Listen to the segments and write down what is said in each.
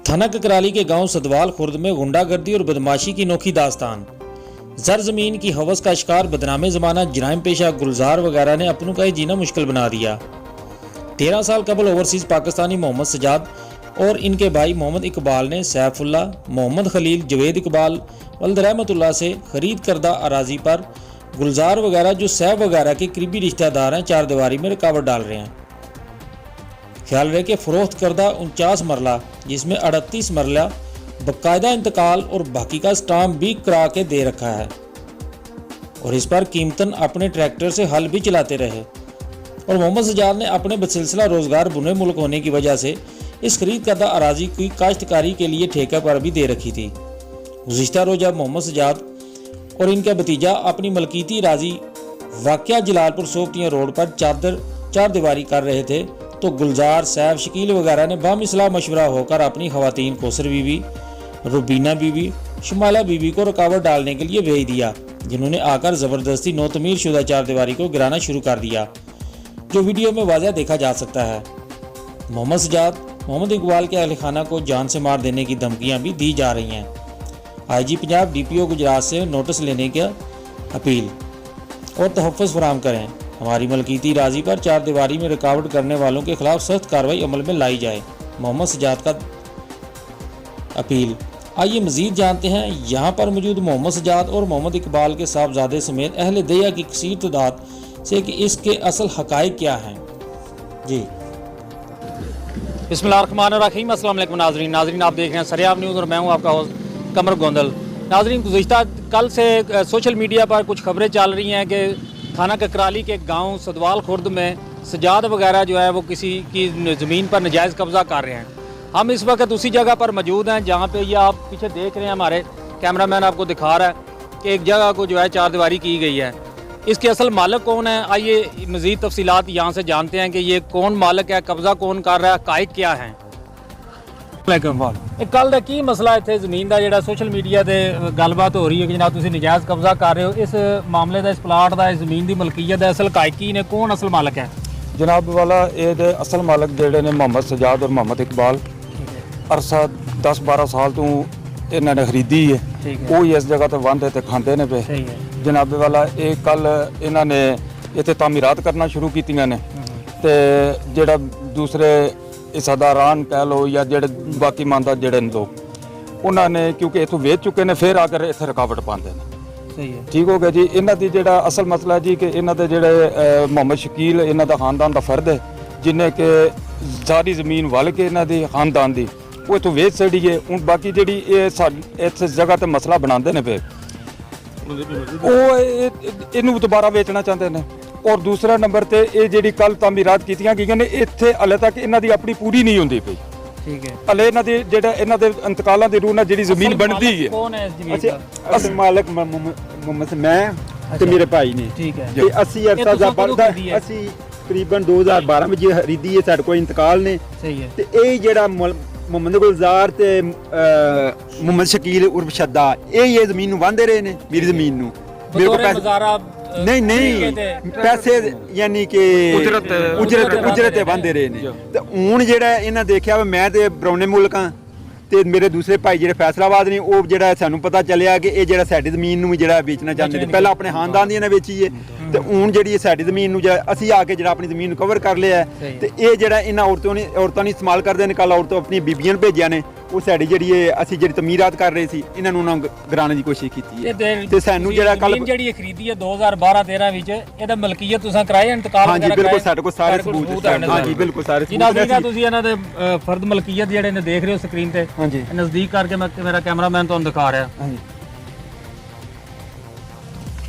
थाना ककराली के गांव सदवाल खुर्द में गुंडागर्दी और बदमाशी की अनोखी दास्तान। जरजमीन की हवस का शिकार बदनामे ज़माना जराइम पेशा गुलजार वगैरह ने अपनों का ही जीना मुश्किल बना दिया। 13 साल कबल ओवरसीज़ पाकिस्तानी मोहम्मद सजाद और इनके भाई मोहम्मद इकबाल ने सैफुल्ला, मोहम्मद खलील, जवेद इकबाल, वल्द रहमतुल्लाह से खरीद करदा अराजी पर गुलजार वगैरह जो सैफ वगैरह के करीबी रिश्तेदार हैं, चार दीवारी में रुकावट डाल रहे हैं। ख्याल रहे कि फ़रोख्त करदा 49 मरला, जिसमें 38 मरला बाकायदा इंतकाल और बाकी का स्टाम्प भी करा के दे रखा है और इस पर कीमतन अपने ट्रैक्टर से हल भी चलाते रहे। और मोहम्मद सजाद ने अपने बसिलसिला रोज़गार बुने मुल्क होने की वजह से इस खरीद करदा अराजी की काश्तकारी के लिए ठेके पर भी दे रखी थी। गुज़िश्ता रोज़ जब मोहम्मद सजाद और इनका भतीजा अपनी मलकीती राजी वाक़या जलालपुर सोपटियाँ रोड पर चार दीवारी कर रहे थे तो गुलजार, सैफ, शकील वगैरह ने बामिसला मशवरा होकर अपनी खवातीन कोसर बीबी, रुबीना बीबी, शुमाला बीबी को रुकावट डालने के लिए भेज दिया, जिन्होंने आकर ज़बरदस्ती नौतमीर शुदा चार दीवारी को गिराना शुरू कर दिया, जो वीडियो में वाज़ह देखा जा सकता है। मोहम्मद सजाद, मोहम्मद इकबाल के अहल खाना को जान से मार देने की धमकियाँ भी दी जा रही हैं। IG पंजाब DPO गुजरात से नोटिस लेने की अपील और तहफ़्फ़ुज़ फराहम करें। हमारी मलकीती राजी पर चार दीवारी में रुकावट करने वालों के खिलाफ सख्त कार्रवाई अमल में लाई जाए। मोहम्मद सजाद का अपील। आइए मज़ीद जानते हैं यहाँ पर मौजूद मोहम्मद सजाद और मोहम्मद इकबाल के साहबजादे समेत अहले दया की कसीर तादाद से कि इसके असल हक़ाइक़ क्या हैं। जी बिस्मिल्लाहिर्रहमानिर्रहीम। अस्सलाम वालेकुम नाज़रीन आप देख रहे हैं सरेआम न्यूज़ और मैं हूँ आपका होस्ट कमर गोंदल। नाज़रीन, गुज़िश्ता कल से सोशल मीडिया पर कुछ खबरें चल रही हैं कि थाना ककराली के गांव सदवाल खुर्द में सजाद वगैरह जो है वो किसी की ज़मीन पर नजायज़ कब्ज़ा कर रहे हैं। हम इस वक्त उसी जगह पर मौजूद हैं जहां पे ये आप पीछे देख रहे हैं, हमारे कैमरामैन आपको दिखा रहा है कि एक जगह को जो है चार दीवारी की गई है। इसके असल मालिक कौन है, आइए मज़ीद तफसीलात यहाँ से जानते हैं कि ये कौन मालिक है, कब्ज़ा कौन कर रहा है, हक़ाइक़ क्या हैं। कल का की मसला इतने जमीन का जो सोशल मीडिया से गलबात हो रही है कि जनाब तुम नजायज़ कब्जा कर रहे हो, इस मामले का, इस प्लाट का, इस जमीन की मलकीयत है, असल कायकी ने कौन असल मालिक है? जनाब वाला ये असल मालिक जोड़े ने मोहम्मद सजाद और मोहम्मद इकबाल अरसा 10-12 साल तो इन्होंने खरीदी है, वो इस जगह तो वंद है खाते ने पे। जनाब वाला ये कल इन्होंने इतने तामीरात करना शुरू की ने ते जेड़ा दूसरे हिस्सेदारान कह लो या जेड़े बाकी मानदा जेड़े लोग उन्होंने क्योंकि इतों वेच चुके ने फिर आकर इतने रुकावट पाते हैं। सही है, ठीक हो गया जी। इन्हों की जेड़ा असल मसला जी कि इन्हों के जेड़े मोहम्मद शकील इन्हों का खानदान का फर्द है जिन्हें कि सारी जमीन वल के इन्हों की खानदान की वो इतों वेच छड़ी है। हूँ बाकी जी इस जगह पर मसला बनाते हैं पे वो इनू दोबारा बेचना चाहते हैं। और दूसरा नंबर ते ये जी कल तामीरात की गई ने इत्थे हले तक इन्हों की अपनी पूरी नहीं होंदी पई। ठीक है, हले इन्हों की जेड़ा इन्हों के इंतकालों की रूह नाल जी जमीन बनती है। कौन है इस जमीन का? असल मालिक मोहम्मद मैं ते मेरे भाई ने। ठीक है, ते 80 अरसा दा बनदा ਅਸੀਂ तकरीबन 2012 में जी खरीदी है, साडे कोल इंतकाल ने। सही है, ते ਇਹ ਜਿਹੜਾ ਮੁਹੰਮਦ ਗੁਲਜ਼ਾਰ ਤੇ ਮੁਹੰਮਦ ਸ਼ਕੀਲ ਉਰਫ ਸ਼ੱਦਾ ਇਹ ਜ਼ਮੀਨ ਨੂੰ ਵਾਂਦੇ ਰਹੇ ਨੇ, ਮੇਰੀ ਜ਼ਮੀਨ ਨੂੰ। ਮੇਰੇ ਕੋਲ ਪੈਸੇ नहीं पैसे यानी कि उजरत वांदे रहे ने। ते हुण जेड़ा इन्हां देखिया मैं ते बरौने मुल्क हां ते मेरे दूसरे भाई जेड़े फैसलाबाद ने वो जेड़ा सानू पता चलिया कि ये जेड़ा साडी जमीन नूं जेड़ा बेचना चाहते थे। पहला अपने खानदान दी इन्हां बेची है ते हुण जेड़ी साडी जमीन नूं असीं आके जेड़ा अपनी जमीन नूं कवर कर लिया है ते ये जेड़ा इन्हां औरतां ने इस्तेमाल करदे ने। कल औरतां अपनी बीबियां नूं भेजिया ने, वो साडी जेड़ी असीं जेड़ी तमीरात कर रहे सी इन्हां नूं गिराने दी कोशिश कीती है ते सानू जेड़ा कल जेड़ी खरीदी है 2012-13 विच ਇਹਦਾ ਮਲਕੀਅਤ ਤੁਸੀਂ ਕਰਾਇਆ ਇੰਤਕਾਲ वगैरह? हाँ जी बिल्कुल, साडे कोल सारे सबूत हैं। हाँ जी बिल्कुल सारे सबूत हैं। ਤੁਸੀਂ ਇਹਨਾਂ ਦੇ ਫਰਦ ਮਲਕੀਅਤ ਜਿਹੜੇ ਨੇ ਦੇਖ ਰਹੇ ਹੋ ਸਕਰੀਨ ਤੇ। हाँ जी ਨਜ਼ਦੀਕ ਕਰਕੇ ਮੇਰਾ ਕੈਮਰਾਮੈਨ ਤੁਹਾਨੂੰ ਦਿਖਾ ਰਿਹਾ। हाँ जी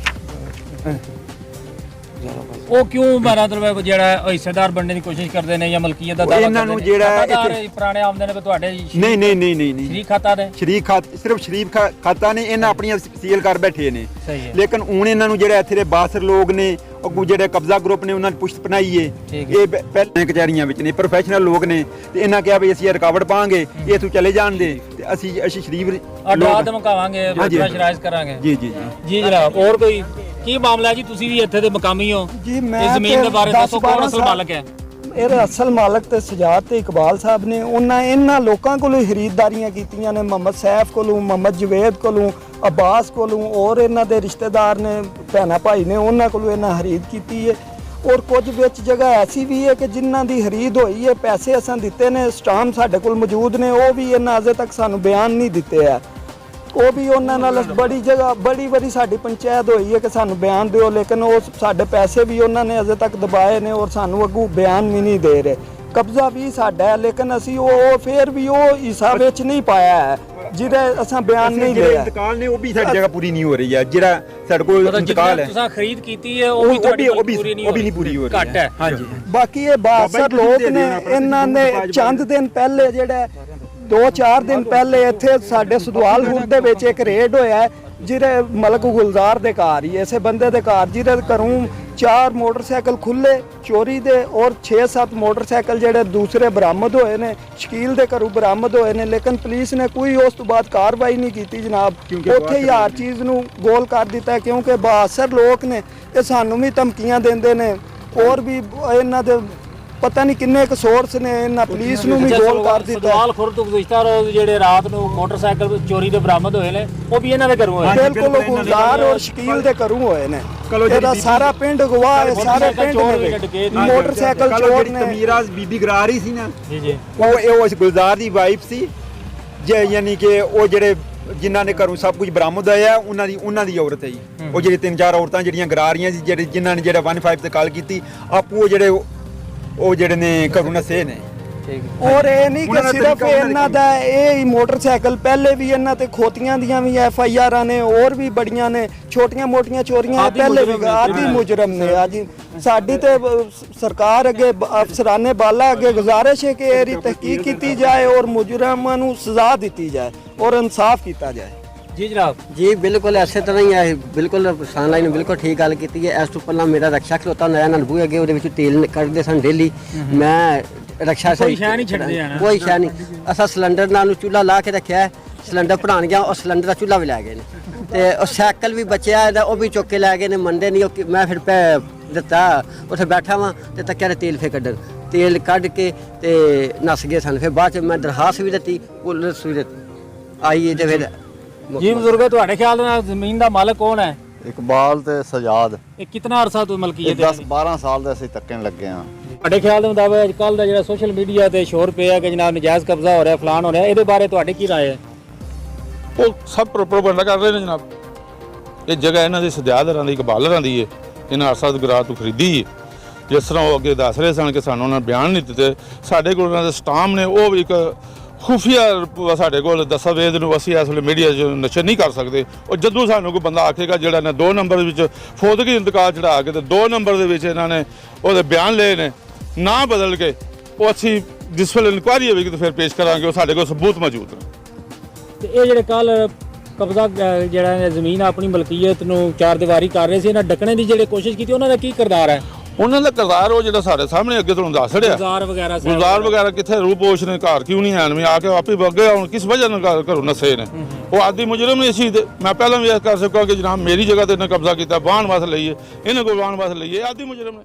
ਉਹ ਕਿਉਂ ਮਤਲਬ ਜਿਹੜਾ ਹਿੱਸੇਦਾਰ ਬਣਨੇ ਦੀ ਕੋਸ਼ਿਸ਼ ਕਰਦੇ ਨੇ ਜਾਂ ਮਲਕੀਅਤ ਦਾ ਦਾਅਵਾ ਇਹਨਾਂ ਨੂੰ ਕਰਦੇ ਨੇ? ਜਿਹੜਾ ਖਾਤਾਦਾਰ ਪੁਰਾਣੇ ਆਮਦੇ ਨੇ ਤੁਹਾਡੇ नहीं ਸ਼ਰੀਕ ਖਾਤਾ ਦੇ? ਸ਼ਰੀਕ ਖਾਤਾ ਸਿਰਫ ਸ਼ਰੀਕ ਖਾਤਾ ਨੇ, ਇਹਨਾਂ ਆਪਣੀਆਂ ਸੀਲ ਕਰ ਬੈਠੇ ਨੇ। ਸਹੀ ਹੈ, ਲੇਕਿਨ ਹੁਣ ਇਹਨਾਂ ਨੂੰ ਜਿਹੜੇ ਇੱਥੇ ਦੇ ਬਾਸਰ ਲੋਕ ਨੇ ਉਹ ਜਿਹੜੇ ਕਬਜ਼ਾ ਗਰੁੱਪ ਨੇ ਉਹਨਾਂ ਨੇ ਪੁਸ਼ਤ ਬਣਾਈ ਏ। ਇਹ ਪਹਿਲਾਂ ਕਚਹਿਰੀਆਂ ਵਿੱਚ ਨੇ, ਪ੍ਰੋਫੈਸ਼ਨਲ ਲੋਕ ਨੇ ਤੇ ਇਹਨਾਂ ਕਿਹਾ ਵੀ ਅਸੀਂ ਰੁਕਾਵਟ ਪਾਵਾਂਗੇ, ਇਹ ਤੂੰ ਚਲੇ ਜਾਣ ਦੇ ਤੇ ਅਸੀਂ ਸ਼ਰੀਫ ਅਡਵਾ ਧਮਕਾਵਾਂਗੇ, ਸ਼ਰਾਇਜ਼ ਕਰਾਂਗੇ। ਜੀ ਜੀ ਜੀ ਜਨਾਬ, ਹੋਰ ਕੋਈ ਕੀ ਮਾਮਲਾ ਜੀ? ਤੁਸੀਂ ਵੀ ਇੱਥੇ ਦੇ ਮਕਾਮੀ ਹੋ जी मैं ਇਸ ਜ਼ਮੀਨ ਦੇ ਬਾਰੇ ਦੱਸੋ, ਕੌਣ ਅਸਲ ਮਾਲਕ ਹੈ? ਇਹਦੇ ਅਸਲ ਮਾਲਕ ਤੇ ਸਜਾਦ ਤੇ ਇਕਬਾਲ ਸਾਹਿਬ ਨੇ ਇਹਨਾਂ ਲੋਕਾਂ ਕੋਲੋਂ ਖਰੀਦਦਾਰੀਆਂ ਕੀਤੀਆਂ ਨੇ, ਮੁਹੰਮਦ ਸੈਫ ਕੋਲੋਂ, ਮੁਹੰਮਦ ਜਵੇਦ ਕੋਲੋਂ, ਅਬਾਸ ਕੋਲੋਂ, ਔਰ ਇਹਨਾਂ ਦੇ ਰਿਸ਼ਤੇਦਾਰ ਨੇ, ਭੈਣਾਂ ਭਾਈ ਨੇ, ਉਹਨਾਂ ਕੋਲੋਂ ਇਹਨਾਂ ਖਰੀਦ ਕੀਤੀ ਹੈ। ਔਰ ਕੁਝ ਵਿੱਚ ਜਗ੍ਹਾ ਐਸੀ ਵੀ ਹੈ ਕਿ ਜਿਨ੍ਹਾਂ ਦੀ ਖਰੀਦ ਹੋਈ ਹੈ, ਪੈਸੇ ਅਸਾਂ ਦਿੱਤੇ ਨੇ, ਸਟਾਮ ਸਾਡੇ ਕੋਲ ਮੌਜੂਦ ਨੇ, ਉਹ ਵੀ ਇਹਨਾਂ ਅਜੇ ਤੱਕ ਸਾਨੂੰ ਬਿਆਨ ਨਹੀਂ ਦਿੱਤੇ ਆ। ਉਹ ਵੀ ਉਹਨਾਂ ਨਾਲ ਬੜੀ ਜਗ੍ਹਾ ਬੜੀ ਵਾਰੀ ਸਾਡੀ ਪੰਚਾਇਤ ਹੋਈ ਹੈ ਕਿ ਸਾਨੂੰ ਬਿਆਨ ਦਿਓ, ਲੇਕਿਨ ਉਹ ਸਾਡੇ ਪੈਸੇ ਵੀ ਉਹਨਾਂ ਨੇ ਅਜੇ ਤੱਕ ਦਬਾਏ ਨੇ ਔਰ ਸਾਨੂੰ ਅੱਗੋਂ ਬਿਆਨ ਵੀ ਨਹੀਂ ਦੇ ਰਹੇ। ਕਬਜ਼ਾ ਵੀ ਸਾਡਾ ਹੈ, ਲੇਕਿਨ ਅਸੀਂ ਉਹ ਫਿਰ ਵੀ ਉਹ ਹਿੱਸਾ ਵਿੱਚ ਨਹੀਂ ਪਾਇਆ ਹੈ ਜਿਹਦੇ ਅਸਾਂ ਬਿਆਨ ਨਹੀਂ ਲਿਆ। ਇੰਤਕਾਲ ਨੇ ਉਹ ਵੀ ਸਾਡੀ ਜਗ੍ਹਾ ਪੂਰੀ ਨਹੀਂ ਹੋ ਰਹੀ ਹੈ। ਜਿਹੜਾ ਸਾਡੇ ਕੋਲ ਇੰਤਕਾਲ ਹੈ, ਤੁਸੀਂ ਖਰੀਦ ਕੀਤੀ ਹੈ, ਉਹ ਵੀ ਨਹੀਂ ਪੂਰੀ ਹੋ ਰਹੀ ਘੱਟ ਹੈ। ਹਾਂਜੀ, ਬਾਕੀ ਇਹ ਬਾਸਰ ਲੋਕ ਨੇ, ਇਹਨਾਂ ਨੇ ਚੰਦ ਦਿਨ ਪਹਿਲੇ ਜਿਹੜਾ 2-4 ਦਿਨ ਪਹਿਲੇ ਇੱਥੇ ਸਾਡੇ ਸੁਦਵਾਲ ਖੁਰਦ ਦੇ ਵਿੱਚ ਇੱਕ ਰੇਡ ਹੋਇਆ ਜਿਹਦੇ ਮਲਕ ਗੁਲਜ਼ਾਰ ਦੇ ਘਰ ਹੀ, ਇਸੇ ਬੰਦੇ ਦੇ ਘਰ, ਜਿਹਦੇ ਘਰੋਂ 4 ਮੋਟਰਸਾਈਕਲ ਖੁੱਲੇ ਚੋਰੀ ਦੇ ਔਰ 6-7 ਮੋਟਰਸਾਈਕਲ ਜਿਹੜੇ ਦੂਸਰੇ ਬਰਾਮਦ ਹੋਏ ਨੇ, ਸ਼ਕੀਲ ਦੇ ਘਰੋਂ ਬਰਾਮਦ ਹੋਏ ਨੇ, ਲੇਕਿਨ ਪੁਲਿਸ ਨੇ ਕੋਈ ਉਸ ਤੋਂ ਬਾਅਦ ਕਾਰਵਾਈ ਨਹੀਂ ਕੀਤੀ ਜਨਾਬ। ਉੱਥੇ ਹੀ ਹਰ ਚੀਜ਼ ਨੂੰ ਗੋਲ ਕਰ ਦਿੱਤਾ ਕਿਉਂਕਿ ਬਾਸਰ ਲੋਕ ਨੇ, ਇਹ ਸਾਨੂੰ ਵੀ ਧਮਕੀਆਂ ਦਿੰਦੇ ਨੇ ਔਰ ਵੀ ਇਹਨਾਂ ਦੇ ਪਤਾ ਨਹੀਂ ਕਿੰਨੇ ਕੁ ਸੋਰਸ ਨੇ, ਇਹਨਾਂ ਪੁਲਿਸ ਨੂੰ ਵੀ ਗੋਲ ਕਰ ਦਿੱਤਾ। ਸਦਵਾਲ ਖੁਰਦ ਤੋਂ ਗੁਜ਼ਸ਼ਤਾ ਰੋਜ਼ ਜਿਹੜੇ ਰਾਤ ਨੂੰ ਮੋਟਰਸਾਈਕਲ ਚੋਰੀ ਦੇ ਬਰਾਮਦ ਹੋਏ ਨੇ, ਉਹ ਵੀ ਇਹਨਾਂ ਦੇ ਘਰੋਂ ਹੋਏ। ਬਿਲਕੁਲ ਗੁਲਜ਼ਾਰ ਔਰ ਸ਼ਕੀਲ ਦੇ ਘਰੋਂ ਹੋਏ ਨੇ। ਇਹਦਾ ਸਾਰਾ ਪਿੰਡ ਗਵਾਹ ਹੈ, ਸਾਰੇ ਪਿੰਡ ਨੇ ਮੋਟਰਸਾਈਕਲ ਚੋਰ ਨੇ। ਤਮੀਰਾਜ਼ ਬੀਬੀ ਗਰਾ ਰਹੀ ਸੀ ਨਾ ਜੀ, ਉਹ ਇਸ ਗੁਲਜ਼ਾਰ ਦੀ ਵਾਈਫ ਸੀ, ਯਾਨੀ ਕਿ ਉਹ ਜਿਹੜੇ ਜਿਨ੍ਹਾਂ ਨੇ ਘਰੋਂ ਸਭ ਕੁਝ ਬਰਾਮਦ ਹੋਇਆ ਉਹਨਾਂ ਦੀ ਔਰਤ ਹੈ ਜੀ। ਉਹ ਜਿਹੜੀ 3-4 ਔਰਤਾਂ ਜਿਹੜੀਆਂ ਗਰਾ ਰਹੀਆਂ ਸੀ, ਜਿਨ੍ਹਾਂ ਨੇ 15 ਤੇ ਕਾਲ ਕੀਤੀ, ਆਪੂ ਉਹ ਜਿਹੜੇ ਨੇ ਘਰੋਂ ਨਸੇ ਨੇ। ਔਰ ਇਹ ਨਹੀਂ ਕਿ ਸਿਰਫ ਇਹਨਾਂ ਦਾ ਇਹ ਹੀ ਮੋਟਰਸਾਈਕਲ, ਪਹਿਲੇ ਵੀ ਇਹਨਾਂ ਤੇ ਖੋਤੀਆਂ ਦੀਆਂ ਵੀ FIR ਨੇ, ਹੋਰ ਵੀ ਬੜੀਆਂ ਨੇ, ਛੋਟੀਆਂ ਮੋਟੀਆਂ ਚੋਰੀਆਂ ਪਹਿਲੇ ਵੀ ਆਦੀ ਮੁਜਰਮ ਨੇ। ਅੱਜ ਸਾਡੀ ਤੇ ਸਰਕਾਰ ਅੱਗੇ, ਅਫਸਰਾਨੇ ਬਾਲਾ ਅੱਗੇ ਗੁਜ਼ਾਰਿਸ਼ ਹੈ ਕਿ ਇਹਦੀ ਤਹਿਕੀਕ ਕੀਤੀ ਜਾਏ ਔਰ ਮੁਜਰਮਾਂ ਨੂੰ ਸਜ਼ਾ ਦਿੱਤੀ ਜਾਏ ਔਰ ਇਨਸਾਫ ਕੀਤਾ ਜਾਏ। ਜੀ ਜਨਾਬ। ਜੀ ਬਿਲਕੁਲ ਇਸੇ ਤਰ੍ਹਾਂ ਹੀ ਹੈ, ਬਿਲਕੁਲ ਕਿਸਾਨ ਲਾਈਨ ਬਿਲਕੁਲ ਠੀਕ ਗੱਲ ਕੀਤੀ ਹੈ। ਇਸ ਤੋਂ ਪਹਿਲਾਂ ਮੇਰਾ ਰਕਸ਼ਾ ਖਲੋਤਾ ਨਇਆ ਨਲਬੂ ਅੱਗੇ, ਉਹਦੇ ਵਿੱਚ ਤੇਲ ਕੱਢਦੇ ਸਨ ਡੇਲੀ। ਮੈਂ ਰਕਸ਼ਾ ਕੋਈ ਸ਼ੈ ਨਹੀਂ ਛੱਡਦੇ ਆਣਾ, ਕੋਈ ਸ਼ੈ ਨਹੀਂ। ਅਸਾਂ ਸਿਲੰਡਰ ਨਾਲ ਨੂੰ ਚੁੱਲ੍ਹਾ ਲਾ ਕੇ ਰੱਖਿਆ, ਸਿਲੰਡਰ ਭਰਾਣ ਗਿਆ, ਉਹ ਸਿਲੰਡਰ ਦਾ ਚੁੱਲ੍ਹਾ ਵੀ ਲੈ ਗਏ ਨੇ, ਤੇ ਉਹ ਸਾਈਕਲ ਵੀ ਬਚਿਆ ਇਹਦਾ, ਉਹ ਵੀ ਚੁੱਕ ਕੇ ਲੈ ਗਏ ਨੇ, ਮੰਨਦੇ ਨਹੀਂ। ਉਹ ਮੈਂ ਫਿਰ ਦਿੱਤਾ, ਉੱਥੇ ਬੈਠਾ ਵਾਂ ਤੇ ਤੱਕਿਆ ਨੇ ਤੇਲ ਫੇ ਕੱਢਣ, ਤੇਲ ਕੱਢ ਕੇ ਤੇ ਨੱਸ ਗਏ ਸਨ। ਫਿਰ ਬਾਅਦ ਚ ਮੈਂ ਦਰਖਾਸਤ ਵੀ ਦਿੱਤੀ, ਪੁਲਿਸ ਵੀ ਆਈ ਤੇ ਫਿਰ। ਜੀ ਬਜ਼ੁਰਗੋ, ਤੁਹਾਡੇ ਖਿਆਲ ਨਾਲ ਜ਼ਮੀਨ ਦਾ ਮਾਲਕ ਕੌਣ ਹੈ? ਇਕਬਾਲ ਤੇ ਸਜਾਦ। ਇਹ ਕਿੰਨਾ ਅਰਸਾ ਤੋਂ ਮਲਕੀਅਤ ਹੈ? 10-12 ਸਾਲ ਦੇ ਅਸੀਂ ਤੱਕਣ ਲੱਗੇ ਹਾਂ। ਤੁਹਾਡੇ ਖਿਆਲ ਦੇ ਮੁਤਾਬਕ ਅੱਜ ਕੱਲ੍ਹ ਦਾ ਜਿਹੜਾ ਸੋਸ਼ਲ ਮੀਡੀਆ ਤੇ ਸ਼ੋਰ ਪਿਆ ਕਿ ਜਨਾਬ ਨਜਾਇਜ਼ ਕਬਜ਼ਾ ਹੋ ਰਿਹਾ, ਫਲਾਨ ਹੋ ਰਿਹਾ, ਇਹਦੇ ਬਾਰੇ ਤੁਹਾਡੀ ਕੀ ਰਾਏ ਹੈ? ਉਹ ਸਭ ਪ੍ਰੋਪਗੈਂਡਾ ਕਰ ਰਹੇ ਨੇ ਜਨਾਬ। ਇਹ ਜਗ੍ਹਾ ਇਹਨਾਂ ਦੀ ਸਜਾਦਰਾਂ ਦੀ, ਇਕਬਾਲਰਾਂ ਦੀ ਹੈ। ਇਹਨਾਂ ਅਰਸਦ ਗਰਾ ਤੋਂ ਖਰੀਦੀ ਹੈ। ਜਿਸ ਤਰ੍ਹਾਂ ਉਹ ਅੱਗੇ ਦੱਸ ਰਹੇ ਸਨ ਕਿ ਸਾਨੂੰ ਉਹਨਾਂ ਬਿਆਨ ਨਹੀਂ ਦਿੱਤੇ, ਸਾਡੇ ਕੋਲ ਉਹਨਾਂ ਦੇ ਸਟਾਮ ਨੇ, ਉਹ ਵੀ ਇੱਕ ਖੁਫੀਆ ਸਾਡੇ ਕੋਲ ਦਸਤਾਵੇਜ਼ ਨੂੰ ਅਸੀਂ ਇਸ ਵੇਲੇ ਮੀਡੀਆ 'ਚ ਨਸ਼ਰ ਨਹੀਂ ਕਰ ਸਕਦੇ। ਉਹ ਜਦੋਂ ਸਾਨੂੰ ਕੋਈ ਬੰਦਾ ਆਖੇਗਾ ਜਿਹੜਾ ਨੇ 2 ਨੰਬਰ ਵਿੱਚ ਫੌਦਗੀ ਇੰਤਕਾਲ ਚੜਾ ਕੇ ਤੇ 2 ਨੰਬਰ ਦੇ ਵਿੱਚ ਇਹਨਾਂ ਨੇ ਉਹਦੇ ਬਿਆਨ ਲਏ ਨੇ, ਨਾ ਬਦਲ ਕੇ, ਉਹ ਅਸੀਂ ਜਿਸ ਵੇਲੇ ਇਨਕੁਆਇਰੀ ਹੋਵੇਗੀ ਤਾਂ ਫਿਰ ਪੇਸ਼ ਕਰਾਂਗੇ। ਉਹ ਸਾਡੇ ਕੋਲ ਸਬੂਤ ਮੌਜੂਦ ਨੇ। ਤੇ ਇਹ ਜਿਹੜੇ ਕੱਲ ਕਬਜ਼ਾ ਜਿਹੜਾ ਜ਼ਮੀਨ ਆਪਣੀ ਮਲਕੀਅਤ ਨੂੰ 4 ਦੀਵਾਰੀ ਕਰ ਰਹੇ ਸੀ, ਇਹਨਾਂ ਡੱਕਣੇ ਦੀ ਜਿਹੜੀ ਕੋਸ਼ਿਸ਼ ਕੀਤੀ, ਉਹਨਾਂ ਦਾ ਕੀ ਕਿਰਦਾਰ ਹੈ? ਉਹਨਾਂ ਦਾ ਕਿਰਦਾਰ ਉਹ ਜਿਹੜਾ ਸਾਡੇ ਸਾਹਮਣੇ ਅੱਗੇ ਤੁਹਾਨੂੰ ਦੱਸ ਰਿਹਾ, ਗੁਲਜ਼ਾਰ ਵਗੈਰਾ ਕਿੱਥੇ ਰੂਪੋਸ਼ ਨੇ, ਘਰ ਕਿਉਂ ਨਹੀਂ ਆਣ, ਆ ਕੇ ਆਪੇ ਵਗੇ ਹੁਣ ਕਿਸ ਵਜ੍ਹਾ ਨਾਲ ਘਰੋਂ ਨਸੇ ਨੇ। ਉਹ ਆਦੀ ਮੁਜਰਮ ਨਹੀਂ ਸੀ। ਮੈਂ ਪਹਿਲਾਂ ਵੀ ਇਹ ਕਰ ਸਕਾਂ ਕਿ ਜਨਾਬ ਮੇਰੀ ਜਗ੍ਹਾ ਤੇ ਇਹਨੇ ਕਬਜ਼ਾ ਕੀਤਾ, ਵਾਹਣ ਵਾਸ ਲਈਏ, ਇਹਨੇ ਕੋਲ ਵਾਹਣ ਵਾਸ ਲਈਏ, ਆਦੀ ਮੁਜਰਮ ਨੇ।